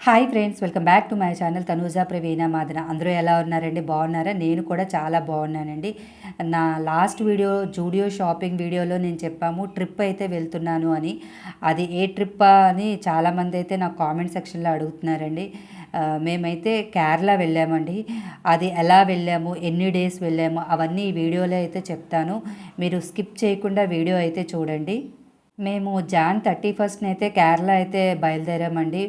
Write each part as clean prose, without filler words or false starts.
Hi friends, welcome back to my channel Tanuja Praveena Madana. అందరూ ఎలా ఉన్నారండి? బాగున్నారా? నేను కూడా చాలా బాగున్నానండి. నా లాస్ట్ వీడియో జూడియో షాపింగ్ వీడియోలో నేను చెప్పాము ట్రిప్ అయితే వెళ్తున్నాను అని. అది ఏ ట్రిప్పా అని చాలామంది అయితే నాకు కామెంట్ సెక్షన్లో అడుగుతున్నారండి. మేమైతే కేరళ వెళ్ళామండి. అది ఎలా వెళ్ళాము, ఎన్ని డేస్ వెళ్ళాము అవన్నీ ఈ వీడియోలో అయితే చెప్తాను. మీరు స్కిప్ చేయకుండా వీడియో అయితే చూడండి. మేము జాన్ 31st అయితే కేరళ అయితే బయలుదేరామండి.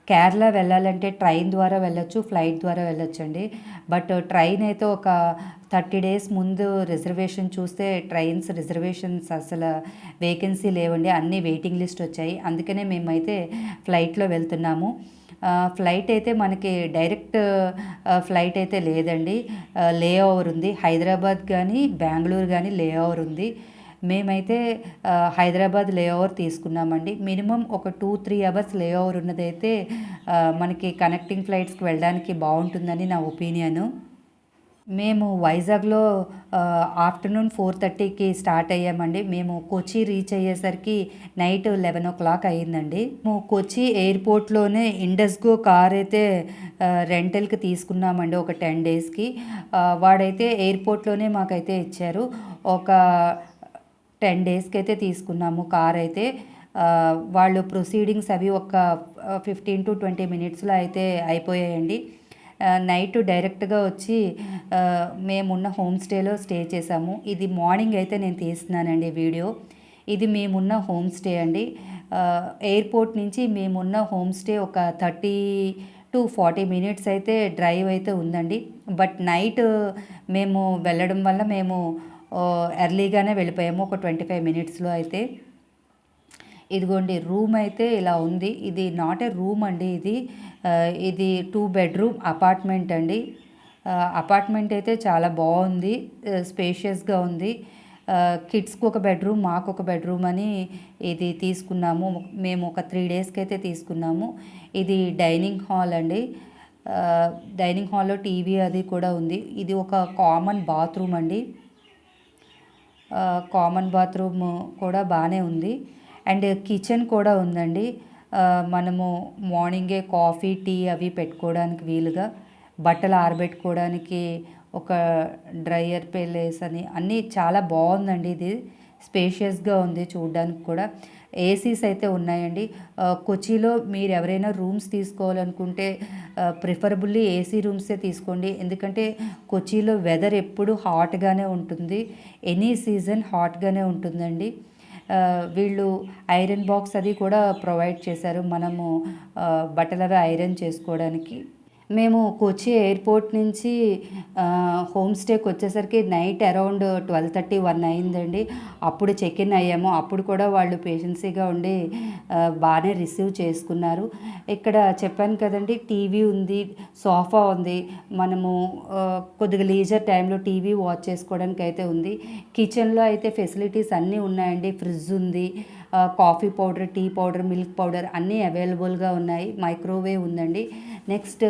కేరళ వెళ్ళాలంటే ట్రైన్ ద్వారా వెళ్ళొచ్చు, ఫ్లైట్ ద్వారా వెళ్ళొచ్చండి. బట్ ట్రైన్ అయితే ఒక 30 డేస్ ముందు రిజర్వేషన్ చూస్తే ట్రైన్స్ రిజర్వేషన్స్ అసలు వేకెన్సీ లేవండి, అన్నీ వెయిటింగ్ లిస్ట్ వచ్చాయి. అందుకనే మేమైతే ఫ్లైట్లో వెళ్తున్నాము. ఫ్లైట్ అయితే మనకి డైరెక్ట్ ఫ్లైట్ అయితే లేదండి, లే ఓవర్ ఉంది. హైదరాబాద్ కానీ బెంగళూరు కానీ లే ఓవర్ ఉంది. మేమైతే హైదరాబాద్ లేఓవర్ తీసుకున్నామండి. మినిమం ఒక 2-3 అవర్స్ లేఓవర్ ఉన్నదైతే మనకి కనెక్టింగ్ ఫ్లైట్స్కి వెళ్ళడానికి బాగుంటుందని నా ఒపీనియను. మేము వైజాగ్లో ఆఫ్టర్నూన్ 4:30కి స్టార్ట్ అయ్యామండి. మేము కొచ్చి రీచ్ అయ్యేసరికి నైట్ 11 o'clock అయ్యిందండి. మేము కొచ్చి ఎయిర్పోర్ట్లోనే ఇండస్గో కార్ అయితే రెంటల్కి తీసుకున్నామండి ఒక 10 డేస్కి. వాడైతే ఎయిర్పోర్ట్లోనే మాకైతే ఇచ్చారు. ఒక 10 డేస్కి అయితే తీసుకున్నాము కార్ అయితే. వాళ్ళు ప్రొసీడింగ్స్ అవి ఒక 15-20 మినిట్స్లో అయితే అయిపోయాయండి. నైట్ డైరెక్ట్గా వచ్చి మేమున్న హోమ్ స్టేలో స్టే చేసాము. ఇది మార్నింగ్ అయితే నేను తీస్తున్నానండి వీడియో. ఇది మేమున్న హోమ్ స్టే అండి. ఎయిర్పోర్ట్ నుంచి మేమున్న హోమ్ స్టే ఒక 30-40 మినిట్స్ అయితే డ్రైవ్ అయితే ఉందండి. బట్ నైట్ మేము వెళ్ళడం వల్ల మేము ఎర్లీగానే వెళ్ళిపోయాము ఒక 25 మినిట్స్లో అయితే. ఇదిగోండి రూమ్ అయితే ఇలా ఉంది. ఇది నాట్ ఏ రూమ్ అండి, ఇది 2 bedroom అపార్ట్మెంట్ అండి. అపార్ట్మెంట్ అయితే చాలా బాగుంది, స్పేషియస్గా ఉంది. కిడ్స్కి ఒక బెడ్రూమ్, మాకు ఒక బెడ్రూమ్ అని ఇది తీసుకున్నాము. మేము ఒక 3 డేస్కి అయితే తీసుకున్నాము. ఇది డైనింగ్ హాల్ అండి. డైనింగ్ హాల్లో టీవీ అది కూడా ఉంది. ఇది ఒక కామన్ బాత్రూమ్ అండి. కామన్ బాత్రూమ్ కూడా బాగానే ఉంది. అండ్ కిచెన్ కూడా ఉందండి. మనము మార్నింగే కాఫీ టీ అవి పెట్టుకోవడానికి వీలుగా, బట్టలు ఆరబెట్టుకోవడానికి ఒక డ్రయర్ ప్లేస్ అని అన్నీ చాలా బాగుందండి. ఇది స్పేషియస్గా ఉంది చూడడానికి కూడా. ఏసీస్ అయితే ఉన్నాయండి. కొచ్చిలో మీరు ఎవరైనా రూమ్స్ తీసుకోవాలనుకుంటే ప్రిఫరబుల్లీ ఏసీ రూమ్సే తీసుకోండి. ఎందుకంటే కొచ్చిలో వెదర్ ఎప్పుడు హాట్గానే ఉంటుంది, ఎనీ సీజన్ హాట్గానే ఉంటుందండి. వీళ్ళు ఐరన్ బాక్స్ అది కూడా ప్రొవైడ్ చేశారు, మనము బట్టలు అవి ఐరన్ చేసుకోవడానికి. మేము కొచ్చి ఎయిర్పోర్ట్ నుంచి హోమ్ స్టేకి వచ్చేసరికి నైట్ అరౌండ్ 12:30-1 అయిందండి. అప్పుడు చెక్ ఇన్ అయ్యాము. అప్పుడు కూడా వాళ్ళు పేషెన్సీగా ఉండి బాగానే రిసీవ్ చేసుకున్నారు. ఇక్కడ చెప్పాను కదండి, టీవీ ఉంది, సోఫా ఉంది. మనము కొద్దిగా లీజర్ టైంలో టీవీ వాచ్ చేసుకోవడానికి అయితే ఉంది. కిచెన్లో అయితే ఫెసిలిటీస్ అన్నీ ఉన్నాయండి. ఫ్రిడ్జ్ ఉంది, coffee powder, tea powder, milk powder అన్నీ అవైలబుల్గా ఉన్నాయి. మైక్రోవేవ్ ఉందండి. నెక్స్ట్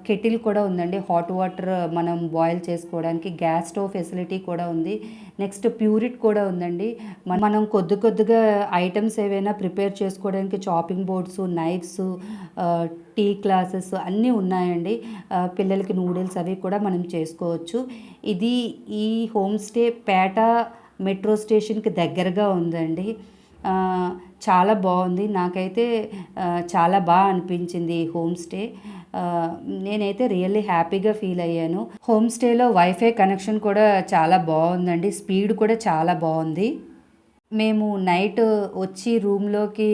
కెటిల్ కూడా ఉందండి, హాట్ వాటర్ మనం బాయిల్ చేసుకోవడానికి. గ్యాస్ స్టవ్ ఫెసిలిటీ కూడా ఉంది. నెక్స్ట్ ప్యూరిట్ కూడా ఉందండి. మనం కొద్దిగా ఐటమ్స్ ఏవైనా ప్రిపేర్ చేసుకోవడానికి chopping boards, knives, tea glasses అన్నీ ఉన్నాయండి. పిల్లలకి నూడిల్స్ అవి కూడా మనం చేసుకోవచ్చు. ఇది ఈ హోమ్ స్టే పేట మెట్రో స్టేషన్కి దగ్గరగా ఉందండి. చాలా బాగుంది. నాకైతే చాలా బాగా అనిపించింది ఈ హోమ్ స్టే. నేనైతే రియల్లీ హ్యాపీగా ఫీల్ అయ్యాను. హోమ్ స్టేలో వైఫై కనెక్షన్ కూడా చాలా బాగుందండి, స్పీడ్ కూడా చాలా బాగుంది. మేము నైట్ వచ్చి రూమ్లోకి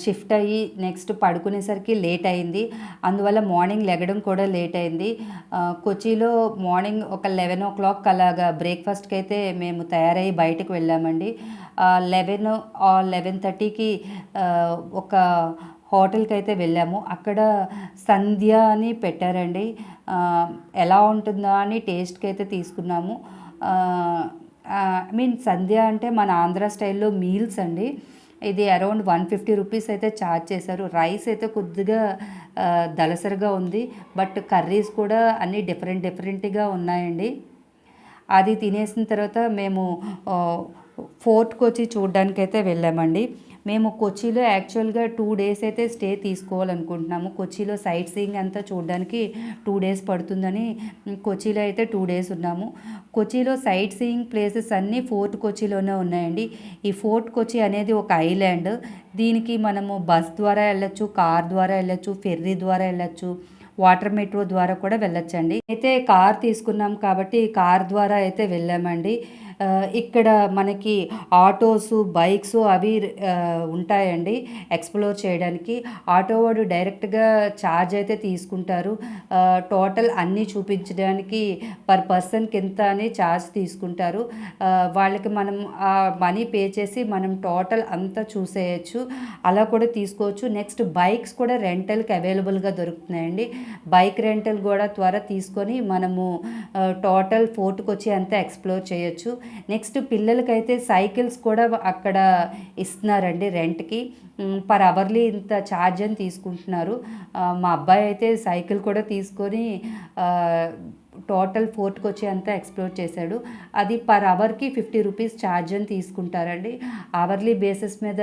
షిఫ్ట్ అయ్యి నెక్స్ట్ పడుకునేసరికి లేట్ అయింది. అందువల్ల మార్నింగ్ లెగడం కూడా లేట్ అయింది. కొచ్చిలో మార్నింగ్ ఒక 11 o'clock అలాగా బ్రేక్ఫాస్ట్కి అయితే మేము తయారయ్యి బయటకు వెళ్ళామండి. 11-11:30కి ఒక హోటల్కి అయితే వెళ్ళాము. అక్కడ సంధ్య అని పెట్టారండి. ఎలా ఉంటుందా అని టేస్ట్కి అయితే తీసుకున్నాము. సంధ్య అంటే మన ఆంధ్ర స్టైల్లో మీల్స్ అండి. ఇది అరౌండ్ 150 రూపీస్ అయితే ఛార్జ్ చేశారు. రైస్ అయితే కొద్దిగా దలసరిగా ఉంది, బట్ కర్రీస్ కూడా అన్నీ డిఫరెంట్గా ఉన్నాయండి. అది తినేసిన తర్వాత మేము ఫోర్ట్ కొచ్చి చూడడానికైతే వెళ్ళామండి. మేము కొచ్చిలో యాక్చువల్గా 2 డేస్ అయితే స్టే తీసుకోవాలనుకుంటున్నాము. కొచ్చిలో సైట్ సీయింగ్ అంతా చూడడానికి 2 డేస్ పడుతుందని కొచ్చిలో అయితే 2 డేస్ ఉన్నాము. కొచ్చిలో సైట్ సీయింగ్ ప్లేసెస్ అన్నీ ఫోర్ట్ కొచ్చిలోనే ఉన్నాయండి. ఈ ఫోర్ట్ కొచ్చి అనేది ఒక ఐలాండ్. దీనికి మనము బస్ ద్వారా వెళ్ళొచ్చు, కార్ ద్వారా వెళ్ళొచ్చు, ఫెర్రీ ద్వారా వెళ్ళొచ్చు, వాటర్ మెట్రో ద్వారా కూడా వెళ్ళొచ్చండి. అయితే కార్ తీసుకున్నాం కాబట్టి కార్ ద్వారా అయితే వెళ్ళామండి. ఇక్కడ మనకి ఆటోస్, బైక్స్ అవి ఉంటాయండి ఎక్స్‌ప్లోర్ చేయడానికి. ఆటో వాడు డైరెక్ట్‌గా ఛార్జ్ అయితే తీసుకుంటారు. టోటల్ అన్నీ చూపించడానికి పర్ పర్సన్‌కి ఇంత అని ఛార్జ్ తీసుకుంటారు. వాళ్ళకి మనం మనీ పే చేసి మనం టోటల్ అంతా చూసేయచ్చు. అలా కూడా తీసుకోవచ్చు. నెక్స్ట్ బైక్స్ కూడా రెంటల్‌కి అవైలబుల్‌గా దొరుకుతున్నాయండి. బైక్ రెంటల్ కూడా త్వర తీసుకొని మనము టోటల్ ఫోర్ట్‌కొచ్చి అంతా ఎక్స్‌ప్లోర్ చేయొచ్చు. నెక్స్ట్ పిల్లలకైతే సైకిల్స్ కూడా అక్కడ ఇస్తున్నారండి రెంట్‌కి. పర్ అవర్లీ ఇంత ఛార్జ్ అని తీసుకుంటున్నారు. మా అబ్బాయి అయితే సైకిల్ కూడా తీసుకొని టోటల్ ఫోర్ట్‌కొచ్చి అంతా ఎక్స్‌ప్లోర్ చేశాడు. అది పర్ అవర్‌కి 50 రూపీస్ ఛార్జ్ అని తీసుకుంటారండి. అవర్లీ బేసిస్ మీద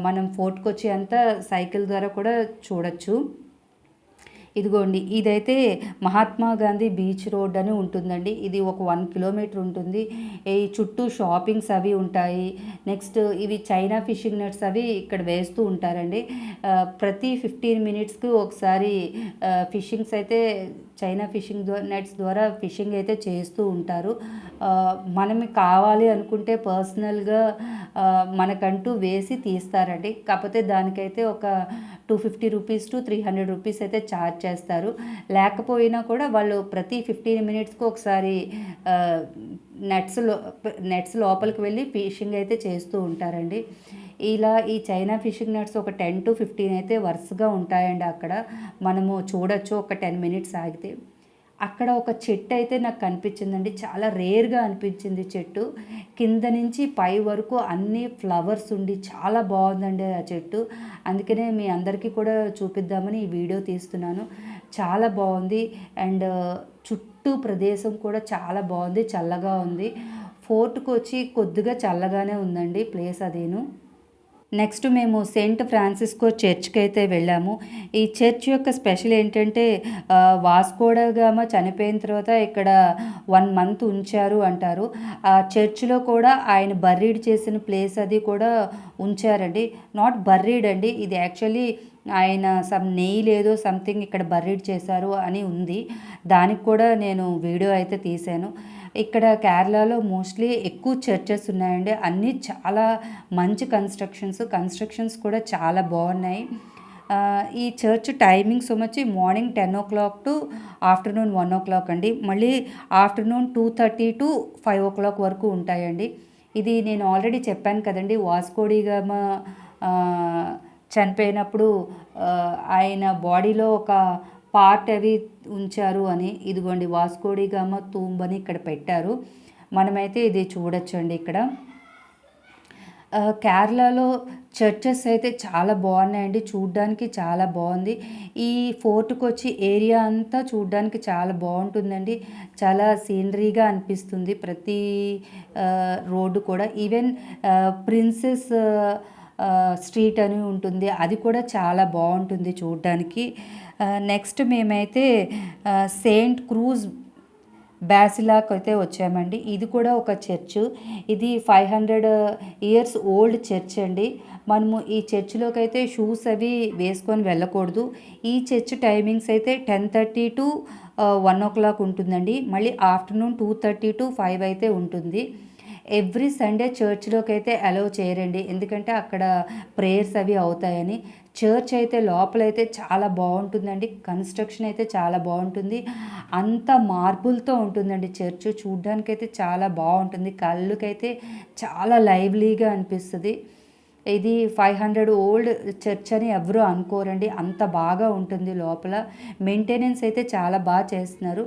మనం ఫోర్ట్‌కొచ్చి అంతా సైకిల్ ద్వారా కూడా చూడొచ్చు. ఇదిగోండి ఇదైతే మహాత్మా గాంధీ బీచ్ రోడ్ అని ఉంటుందండి. ఇది ఒక 1 కిలోమీటర్ ఉంటుంది. ఈ చుట్టూ షాపింగ్స్ అవి ఉంటాయి. నెక్స్ట్ ఇవి చైనా ఫిషింగ్ నెట్స్ అవి ఇక్కడ వేస్తూ ఉంటారండి. ప్రతి 15 మినిట్స్కి ఒకసారి ఫిషింగ్స్ అయితే చైనా ఫిషింగ్ నెట్స్ ద్వారా ఫిషింగ్ అయితే చేస్తూ ఉంటారు. మనం కావాలి అనుకుంటే పర్సనల్గా మనకంటూ వేసి తీస్తారండి. కాకపోతే దానికైతే ఒక 250 రూపీస్ టు 300 రూపీస్ అయితే ఛార్జ్ చేస్తారు. లేకపోయినా కూడా వాళ్ళు ప్రతి 15 మినిట్స్కి ఒకసారి నెట్స్ లోపలికి వెళ్ళి ఫిషింగ్ అయితే చేస్తూ ఉంటారండి. ఇలా ఈ చైనా ఫిషింగ్ నెట్స్ ఒక 10 to 15 అయితే వరుసగా ఉంటాయండి అక్కడ. మనము చూడొచ్చు ఒక 10 మినిట్స్ ఆగితే. అక్కడ ఒక చెట్టు అయితే నాకు కనిపించిందండి. చాలా రేర్‌గా అనిపించింది చెట్టు. కింద నుంచి పై వరకు అన్నీ ఫ్లవర్స్ ఉండి చాలా బాగుందండి ఆ చెట్టు. అందుకనే మీ అందరికీ కూడా చూపిద్దామని ఈ వీడియో తీస్తున్నాను. చాలా బాగుంది. అండ్ చుట్టూ ప్రదేశం కూడా చాలా బాగుంది. చల్లగా ఉంది. ఫోర్ట్‌కొచ్చి కొద్దిగా చల్లగానే ఉందండి ప్లేస్ అదీను. నెక్స్ట్ మేము సెయింట్ ఫ్రాన్సిస్కో చర్చ్‌కి అయితే వెళ్ళాము. ఈ చర్చ్ యొక్క స్పెషల్ ఏంటంటే వాస్కోడ గామా చనిపోయిన తర్వాత ఇక్కడ 1 మంత్ ఉంచారు అంటారు. ఆ చర్చ్‌లో కూడా ఆయన బర్రీడ్ చేసిన ప్లేస్ అది కూడా ఉంచారండి. నాట్ బర్రీడ్ అండి. ఇది యాక్చువల్లీ ఆయన నెయిల్ ఏదో సంథింగ్ ఇక్కడ బర్రీడ్ చేశారు అని ఉంది. దానికి కూడా నేను వీడియో అయితే తీశాను. ఇక్కడ కేరళలో మోస్ట్లీ ఎక్కువ చర్చెస్ ఉన్నాయండి. అన్నీ చాలా మంచి కన్స్ట్రక్షన్స్ కూడా చాలా బాగున్నాయి. ఈ చర్చ్ టైమింగ్స్ వచ్చి మార్నింగ్ 10 టు ఆఫ్టర్నూన్ 1 అండి. మళ్ళీ ఆఫ్టర్నూన్ 2:30 to 5 వరకు ఉంటాయండి. ఇది నేను ఆల్రెడీ చెప్పాను కదండి, వాస్కోడి గామా చనిపోయినప్పుడు ఆయన బాడీలో ఒక పార్ట్ అవి ఉంచారు అని. ఇదిగోండి వాస్కోడి గామా తూంబ్ అని ఇక్కడ పెట్టారు. మనమైతే ఇది చూడొచ్చండి ఇక్కడ. కేరళలో చర్చెస్ అయితే చాలా బాగున్నాయండి. చూడ్డానికి చాలా బాగుంది. ఈ ఫోర్ట్‌కొచ్చి ఏరియా అంతా చూడ్డానికి చాలా బాగుంటుందండి. చాలా సీనరీగా అనిపిస్తుంది ప్రతి రోడ్డు కూడా. ఈవెన్ ప్రిన్సెస్ స్ట్రీట్ అని ఉంటుంది. అది కూడా చాలా బాగుంటుంది చూడ్డానికి. నెక్స్ట్ మేమైతే సెయింట్ క్రూజ్ బ్యాసిలాక్ అయితే వచ్చామండి. ఇది కూడా ఒక చర్చ్. ఇది 500 ఇయర్స్ ఓల్డ్ చర్చ్ అండి. మనము ఈ చర్చ్‌లోకి అయితే షూస్ అవి వేసుకొని వెళ్ళకూడదు. ఈ చర్చ్ టైమింగ్స్ అయితే 10:30 to 1 ఉంటుందండి. మళ్ళీ ఆఫ్టర్నూన్ 2:30 to 5 అయితే ఉంటుంది. ఎవ్రీ సండే చర్చ్‌లోకి అయితే అలౌ చేయరండి. ఎందుకంటే అక్కడ ప్రేయర్స్ అవి అవుతాయని. చర్చ్ అయితే లోపలైతే చాలా బాగుంటుందండి. కన్స్ట్రక్షన్ అయితే చాలా బాగుంటుంది. అంతా మార్బుల్తో ఉంటుందండి చర్చ్. చూడ్డానికైతే చాలా బాగుంటుంది. కళ్ళకైతే చాలా లైవ్లీగా అనిపిస్తుంది. ఇది 500 ఓల్డ్ చర్చ్ అని ఎవరు అనుకోరండి. అంత బాగా ఉంటుంది లోపల. మెయింటెనెన్స్ అయితే చాలా బాగా చేస్తున్నారు.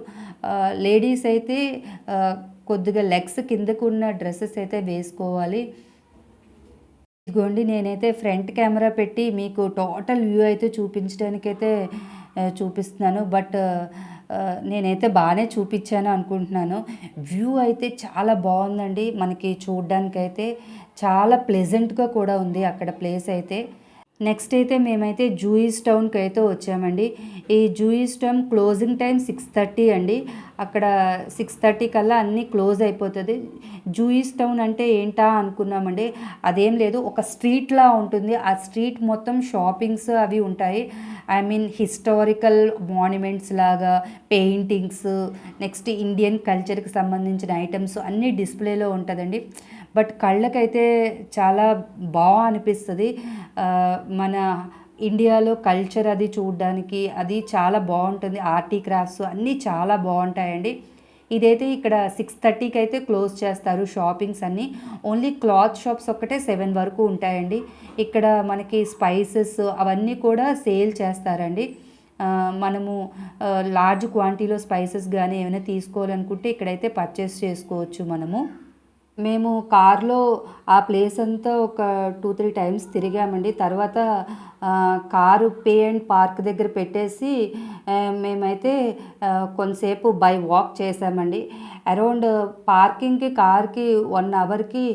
లేడీస్ అయితే కొద్దిగా లెగ్స్ కిందకు ఉన్న డ్రెస్సెస్ అయితే వేసుకోవాలి. ఇదిగోండి నేనైతే ఫ్రంట్ కెమెరా పెట్టి మీకు టోటల్ వ్యూ అయితే చూపించడానికైతే చూపిస్తున్నాను. బట్ నేనైతే బాగానే చూపించాను అనుకుంటున్నాను. వ్యూ అయితే చాలా బాగుందండి. మనకి చూడ్డానికైతే చాలా ప్లెజెంట్గా కూడా ఉంది అక్కడ ప్లేస్ అయితే. నెక్స్ట్ అయితే మేమైతే జూయిస్ టౌన్కి అయితే వచ్చామండి. ఈ జూయిస్ టౌన్ క్లోజింగ్ టైం 6:30 అండి. అక్కడ 6:30 కల్లా అన్నీ క్లోజ్ అయిపోతుంది. జూయిస్ టౌన్ అంటే ఏంటా అనుకున్నామండి. అదేం లేదు, ఒక స్ట్రీట్లా ఉంటుంది. ఆ స్ట్రీట్ మొత్తం షాపింగ్స్ అవి ఉంటాయి. ఐ మీన్ హిస్టారికల్ మాన్యుమెంట్స్ లాగా పెయింటింగ్స్, నెక్స్ట్ ఇండియన్ కల్చర్కి సంబంధించిన ఐటమ్స్ అన్నీ డిస్ప్లేలో ఉంటుందండి. బట్ కళ్ళకైతే చాలా బాగా అనిపిస్తుంది. మన ఇండియాలో కల్చర్ అది చూడడానికి అది చాలా బాగుంటుంది. ఆర్ట్ క్రాఫ్ట్స్ అన్నీ చాలా బాగుంటాయండి. ఇదైతే ఇక్కడ 6:30కి అయితే క్లోజ్ చేస్తారు షాపింగ్స్ అన్నీ. ఓన్లీ క్లాత్ షాప్స్ ఒక్కటే 7 వరకు ఉంటాయండి. ఇక్కడ మనకి స్పైసెస్ అవన్నీ కూడా సేల్ చేస్తారండి. మనము లార్జ్ క్వాంటిటీలో స్పైసెస్ కానీ ఏమైనా తీసుకోవాలనుకుంటే ఇక్కడైతే పర్చేస్ చేసుకోవచ్చు మనము. మేము కార్లో ఆ ప్లేస్ అంతా ఒక 2-3 టైమ్స్ తిరిగామండి. తర్వాత కారు పే అండ్ పార్క్ దగ్గర పెట్టేసి మేమైతే కొంతసేపు బై వాక్ చేసామండి. అరౌండ్ పార్కింగ్కి కార్కి 1 అవర్కి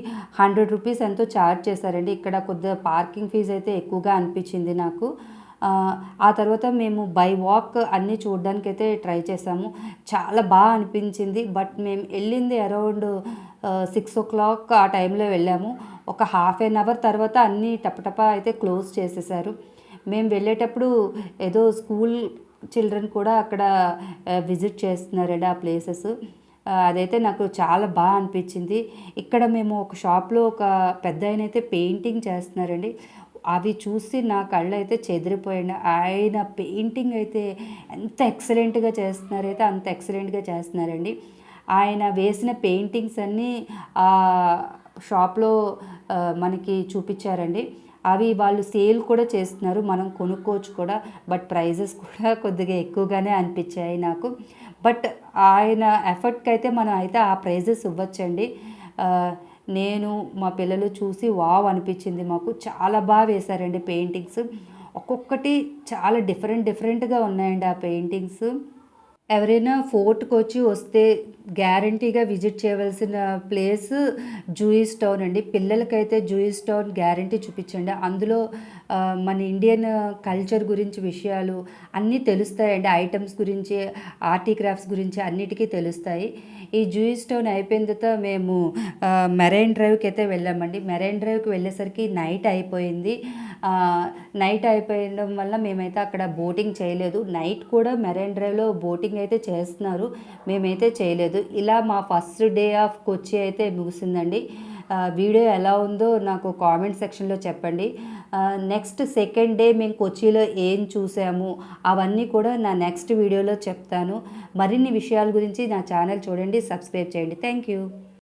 100 రూపీస్ ఎంతో ఛార్జ్ చేశారండి. ఇక్కడ కొద్దిగా పార్కింగ్ ఫీజు అయితే ఎక్కువగా అనిపించింది నాకు. ఆ తర్వాత మేము బై వాక్ అన్నీ చూడడానికైతే ట్రై చేసాము. చాలా బాగా అనిపించింది. బట్ మేము వెళ్ళింది అరౌండ్ 6 o'clock ఆ టైంలో వెళ్ళాము. ఒక హాఫ్ ఎన్ అవర్ తర్వాత అన్నీ టపటపా అయితే క్లోజ్ చేసేసారు. మేము వెళ్ళేటప్పుడు ఏదో స్కూల్ చిల్డ్రన్ కూడా అక్కడ విజిట్ చేస్తున్నారండి ఆ ప్లేసెస్. అదైతే నాకు చాలా బాగా అనిపించింది. ఇక్కడ మేము ఒక షాప్లో ఒక పెద్దాయన అయితే పెయింటింగ్ చేస్తున్నారండి. అవి చూసి నా కళ్ళైతే చెదిరిపోయాయండి. ఆయన పెయింటింగ్ అయితే ఎంత ఎక్సలెంట్గా చేస్తున్నారైతే అంత ఎక్సలెంట్గా చేస్తున్నారండి. ఆయన వేసిన పెయింటింగ్స్ అన్నీ షాప్లో మనకి చూపించారండి. అవి వాళ్ళు సేల్ కూడా చేస్తున్నారు, మనం కొనుక్కోవచ్చు కూడా. బట్ ప్రైజెస్ కూడా కొద్దిగా ఎక్కువగానే అనిపించాయి నాకు. బట్ ఆయన ఎఫర్ట్కి అయితే మనం అయితే ఆ ప్రైజెస్ ఇవ్వచ్చండి. నేను మా పిల్లలు చూసి వావ్ అనిపించింది మాకు. చాలా బాగా వేశారండి పెయింటింగ్స్. ఒక్కొక్కటి చాలా డిఫరెంట్గా ఉన్నాయండి ఆ పెయింటింగ్స్. ఎవరైనా ఫోర్ట్‌కి వచ్చి వస్తే గ్యారంటీగా విజిట్ చేయవలసిన ప్లేస్ జూయిస్ టౌన్ అండి. పిల్లలకైతే జూయిస్ టౌన్ గ్యారంటీ చూపించండి. అందులో మన ఇండియన్ కల్చర్ గురించి విషయాలు అన్నీ తెలుస్తాయండి. ఐటమ్స్ గురించి, ఆర్ట్ క్రాఫ్ట్స్ గురించి అన్నిటికీ తెలుస్తాయి. ఈ జూయిస్ టౌన్ అయిపోయిన తర్వాత మేము మెరైన్ డ్రైవ్కి అయితే వెళ్ళామండి. మెరైన్ డ్రైవ్కి వెళ్ళేసరికి నైట్ అయిపోయింది. నైట్ అయిపోయడం వల్ల మేమైతే అక్కడ బోటింగ్ చేయలేదు. నైట్ కూడా మెరైన్ డ్రైవ్లో బోటింగ్ అయితే చేస్తున్నారు, మేమైతే చేయలేదు. ఇలా మా ఫస్ట్ డే ఆఫ్ కొచ్చి అయితే ముగిసిందండి. వీడియో ఎలా ఉందో నాకు కామెంట్ సెక్షన్లో చెప్పండి. నెక్స్ట్ సెకండ్ డే మేము కొచ్చిలో ఏం చూసాము అవన్నీ కూడా నా నెక్స్ట్ వీడియోలో చెప్తాను. మరిన్ని విషయాల గురించి నా ఛానల్ చూడండి, సబ్స్క్రైబ్ చేయండి. Thank you.